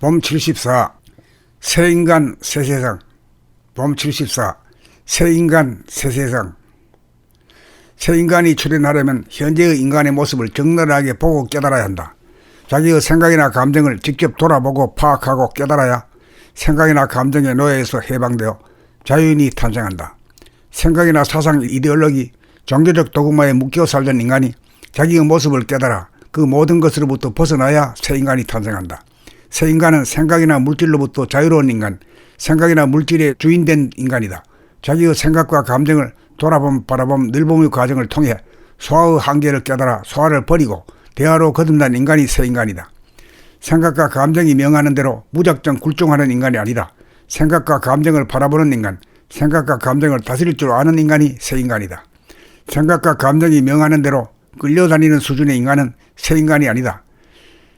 봄 74 새인간 새세상. 봄 74 새인간 새세상. 새인간이 출현하려면 현재의 인간의 모습을 적나라하게 보고 깨달아야 한다. 자기의 생각이나 감정을 직접 돌아보고 파악하고 깨달아야 생각이나 감정의 노예에서 해방되어 자유인이 탄생한다. 생각이나 사상, 이데올로기, 종교적 도구마에 묶여 살던 인간이 자기의 모습을 깨달아 그 모든 것으로부터 벗어나야 새인간이 탄생한다. 새인간은 생각이나 물질로부터 자유로운 인간, 생각이나 물질의 주인된 인간이다. 자기의 생각과 감정을 돌아봄, 바라봄, 늘봄의 과정을 통해 소화의 한계를 깨달아 소화를 버리고 대화로 거듭난 인간이 새인간이다. 생각과 감정이 명하는 대로 무작정 굴종하는 인간이 아니라 생각과 감정을 바라보는 인간, 생각과 감정을 다스릴 줄 아는 인간이 새인간이다. 생각과 감정이 명하는 대로 끌려다니는 수준의 인간은 새인간이 아니다.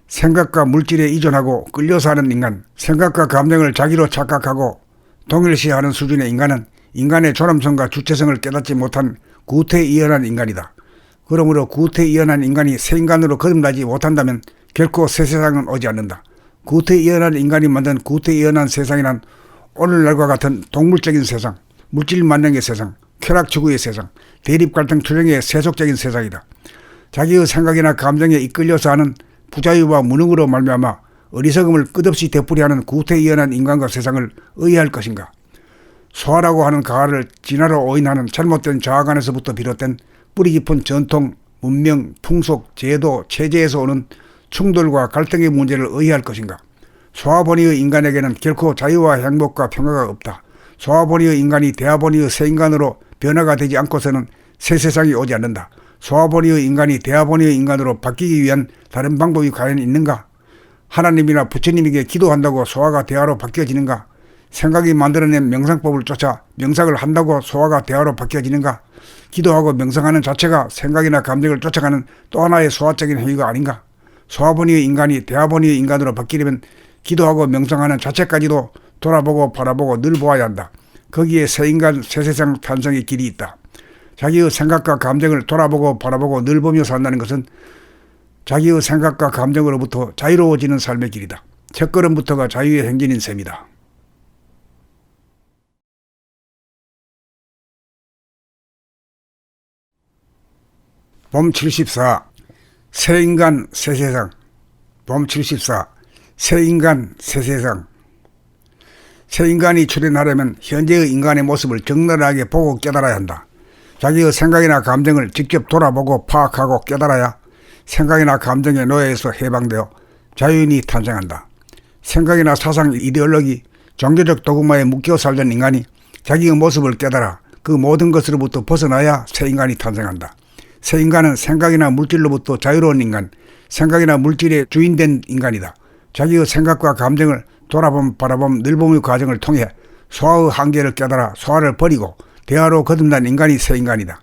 생각과 물질에 이존하고 끌려사는 인간, 생각과 감정을 자기로 착각하고 동일시하는 수준의 인간은 인간의 존엄성과 주체성을 깨닫지 못한 구태이연한 인간이다. 그러므로 구태이연한 인간이 새인간으로 거듭나지 못한다면 결코 새 세상은 오지 않는다. 구태이연한 인간이 만든 구태이연한 세상이란 오늘날과 같은 동물적인 세상, 물질만능의 세상, 쾌락추구의 세상, 대립갈등 투쟁의 세속적인 세상이다. 자기의 생각이나 감정에 이끌려서 하는 부자유와 무능으로 말미암아 어리석음을 끝없이 되풀이하는 구태이연한 인간과 세상을 의해할 것인가? 소화라고 하는 가화를 진화로 오인하는 잘못된 자아관에서부터 비롯된 뿌리 깊은 전통, 문명, 풍속, 제도, 체제에서 오는 충돌과 갈등의 문제를 의해할 것인가? 소화본의의 인간에게는 결코 자유와 행복과 평화가 없다. 소화본의의 인간이 대화본의의 새인간으로 변화가 되지 않고서는 새 세상이 오지 않는다. 소화본의의 인간이 대화본의의 인간으로 바뀌기 위한 다른 방법이 과연 있는가? 하나님이나 부처님에게 기도한다고 소화가 대화로 바뀌어지는가? 생각이 만들어낸 명상법을 쫓아 명상을 한다고 소화가 대화로 바뀌어지는가? 기도하고 명상하는 자체가 생각이나 감정을 쫓아가는 또 하나의 소화적인 행위가 아닌가? 소화본의의 인간이 대화본의의 인간으로 바뀌려면 기도하고 명상하는 자체까지도 돌아보고 바라보고 늘 보아야 한다. 거기에 새인간 새세상 탄생의 길이 있다. 자기의 생각과 감정을 돌아보고 바라보고 늘 보며 산다는 것은 자기의 생각과 감정으로부터 자유로워지는 삶의 길이다. 첫걸음부터가 자유의 행진인 셈이다. 봄 74 새인간 새세상. 봄 74 새인간 새세상. 새인간이 출현하려면 현재의 인간의 모습을 적나라하게 보고 깨달아야 한다. 자기의 생각이나 감정을 직접 돌아보고 파악하고 깨달아야 생각이나 감정의 노예에서 해방되어 자유인이 탄생한다. 생각이나 사상, 이데올로기, 종교적 도구마에 묶여 살던 인간이 자기의 모습을 깨달아 그 모든 것으로부터 벗어나야 새인간이 탄생한다. 새인간은 생각이나 물질로부터 자유로운 인간, 생각이나 물질의 주인된 인간이다. 자기의 생각과 감정을 돌아봄, 바라봄, 늘봄의 과정을 통해 소화의 한계를 깨달아 소화를 버리고 대화로 거듭난 인간이 새인간이다.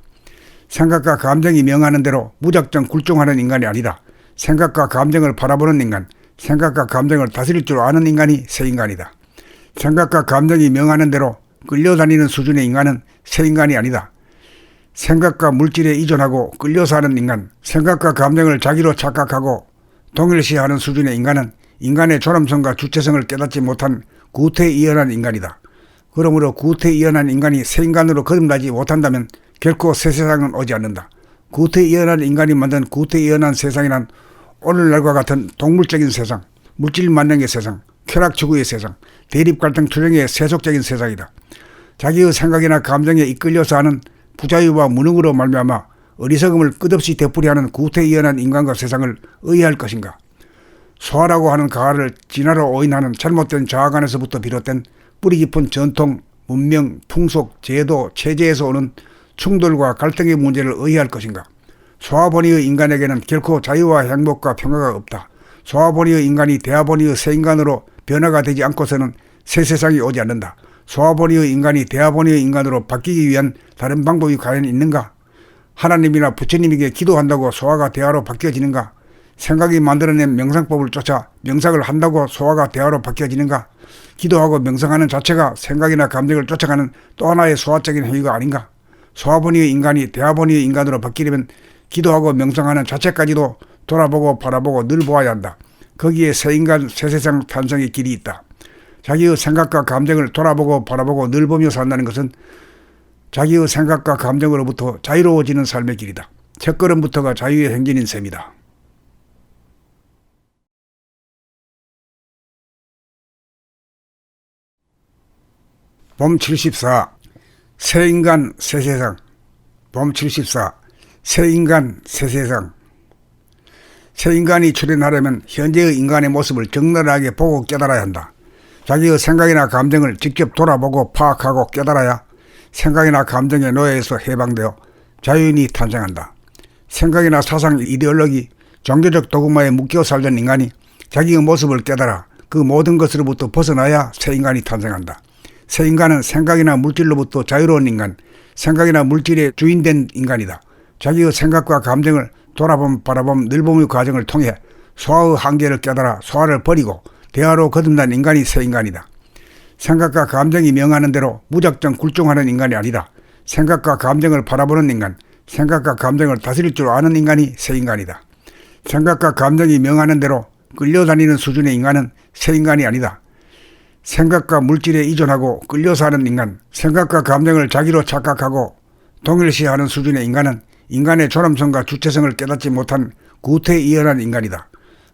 생각과 감정이 명하는 대로 무작정 굴종하는 인간이 아니라 생각과 감정을 바라보는 인간, 생각과 감정을 다스릴 줄 아는 인간이 새인간이다. 생각과 감정이 명하는 대로 끌려다니는 수준의 인간은 새인간이 아니다. 생각과 물질에 이존하고 끌려사는 인간, 생각과 감정을 자기로 착각하고 동일시하는 수준의 인간은 인간의 존엄성과 주체성을 깨닫지 못한 구태이연한 인간이다. 그러므로 구태이연한 인간이 새인간으로 거듭나지 못한다면 결코 새 세상은 오지 않는다. 구태이연한 인간이 만든 구태이연한 세상이란 오늘날과 같은 동물적인 세상, 물질만능의 세상, 쾌락추구의 세상, 대립갈등 투쟁의 세속적인 세상이다. 자기의 생각이나 감정에 이끌려서 하는 부자유와 무능으로 말미암아 어리석음을 끝없이 되풀이하는 구태이연한 인간과 세상을 의해할 것인가? 소화라고 하는 가화를 진화로 오인하는 잘못된 자아관에서부터 비롯된 뿌리 깊은 전통, 문명, 풍속, 제도, 체제에서 오는 충돌과 갈등의 문제를 의해할 것인가? 소화본의의 인간에게는 결코 자유와 행복과 평화가 없다. 소화본의의 인간이 대화본의의 새인간으로 변화가 되지 않고서는 새 세상이 오지 않는다. 소화본의의 인간이 대화본의의 인간으로 바뀌기 위한 다른 방법이 과연 있는가? 하나님이나 부처님에게 기도한다고 소화가 대화로 바뀌어지는가? 생각이 만들어낸 명상법을 쫓아 명상을 한다고 소화가 대화로 바뀌어지는가? 기도하고 명상하는 자체가 생각이나 감정을 쫓아가는 또 하나의 소화적인 행위가 아닌가? 소화본의의 인간이 대화본의의 인간으로 바뀌려면 기도하고 명상하는 자체까지도 돌아보고 바라보고 늘 보아야 한다. 거기에 새 인간 새 세상 탄생의 길이 있다. 자기의 생각과 감정을 돌아보고 바라보고 늘 보며 산다는 것은 자기의 생각과 감정으로부터 자유로워지는 삶의 길이다. 첫걸음부터가 자유의 행진인 셈이다. 봄 74. 새 인간 새 세상. 봄 74. 새 인간 새 세상. 새 인간이 출현하려면 현재의 인간의 모습을 적나라하게 보고 깨달아야 한다. 자기의 생각이나 감정을 직접 돌아보고 파악하고 깨달아야 생각이나 감정의 노예에서 해방되어 자유인이 탄생한다. 생각이나 사상, 이데올로기, 종교적 도구마에 묶여 살던 인간이 자기의 모습을 깨달아 그 모든 것으로부터 벗어나야 새 인간이 탄생한다. 새 인간은 생각이나 물질로부터 자유로운 인간, 생각이나 물질의 주인된 인간이다. 자기의 생각과 감정을 돌아봄, 바라봄, 늘봄의 과정을 통해 소화의 한계를 깨달아 소화를 버리고 대화로 거듭난 인간이 새 인간이다. 생각과 감정이 명하는 대로 무작정 굴종하는 인간이 아니다. 생각과 감정을 바라보는 인간, 생각과 감정을 다스릴 줄 아는 인간이 새 인간이다. 생각과 감정이 명하는 대로 끌려다니는 수준의 인간은 새 인간이 아니다. 생각과 물질에 의존하고 끌려사는 인간, 생각과 감정을 자기로 착각하고 동일시하는 수준의 인간은 인간의 존엄성과 주체성을 깨닫지 못한 구태이연한 인간이다.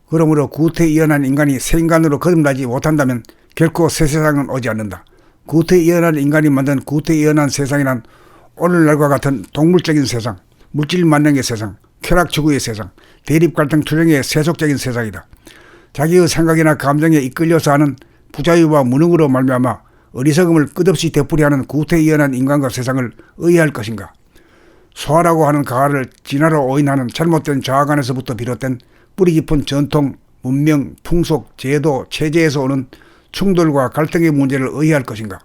그러므로 구태이연한 인간이 새 인간으로 거듭나지 못한다면 결코 새 세상은 오지 않는다. 구태이연한 인간이 만든 구태이연한 세상이란 오늘날과 같은 동물적인 세상, 물질 만능의 세상, 쾌락추구의 세상, 대립갈등 투쟁의 세속적인 세상이다. 자기의 생각이나 감정에 이끌려서 하는 부자유와 무능으로 말미암아 어리석음을 끝없이 되풀이하는 구태이연한 인간과 세상을 의해할 것인가? 소화라고 하는 가화를 진화로 오인하는 잘못된 자아관에서부터 비롯된 뿌리 깊은 전통, 문명, 풍속, 제도, 체제에서 오는 충돌과 갈등의 문제를 의해할 것인가?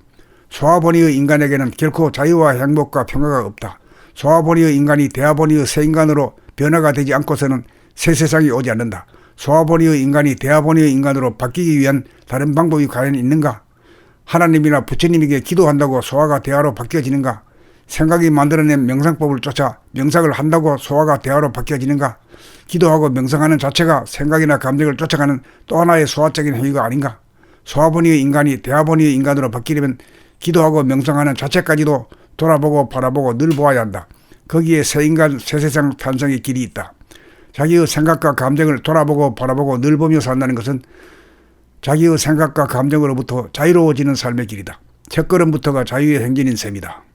소화본의의 인간에게는 결코 자유와 행복과 평화가 없다. 소화본의의 인간이 대화본의의 새 인간으로 변화가 되지 않고서는 새 세상이 오지 않는다. 소화본의의 인간이 대화본의의 인간으로 바뀌기 위한 다른 방법이 과연 있는가? 하나님이나 부처님에게 기도한다고 소화가 대화로 바뀌어지는가? 생각이 만들어낸 명상법을 쫓아 명상을 한다고 소화가 대화로 바뀌어지는가? 기도하고 명상하는 자체가 생각이나 감정을 쫓아가는 또 하나의 소화적인 행위가 아닌가? 소화본의의 인간이 대화본의의 인간으로 바뀌려면 기도하고 명상하는 자체까지도 돌아보고 바라보고 늘 보아야 한다. 거기에 새 인간 새 세상 탄생의 길이 있다. 자기의 생각과 감정을 돌아보고 바라보고 늘 보며 산다는 것은 자기의 생각과 감정으로부터 자유로워지는 삶의 길이다. 첫걸음부터가 자유의 행진인 셈이다.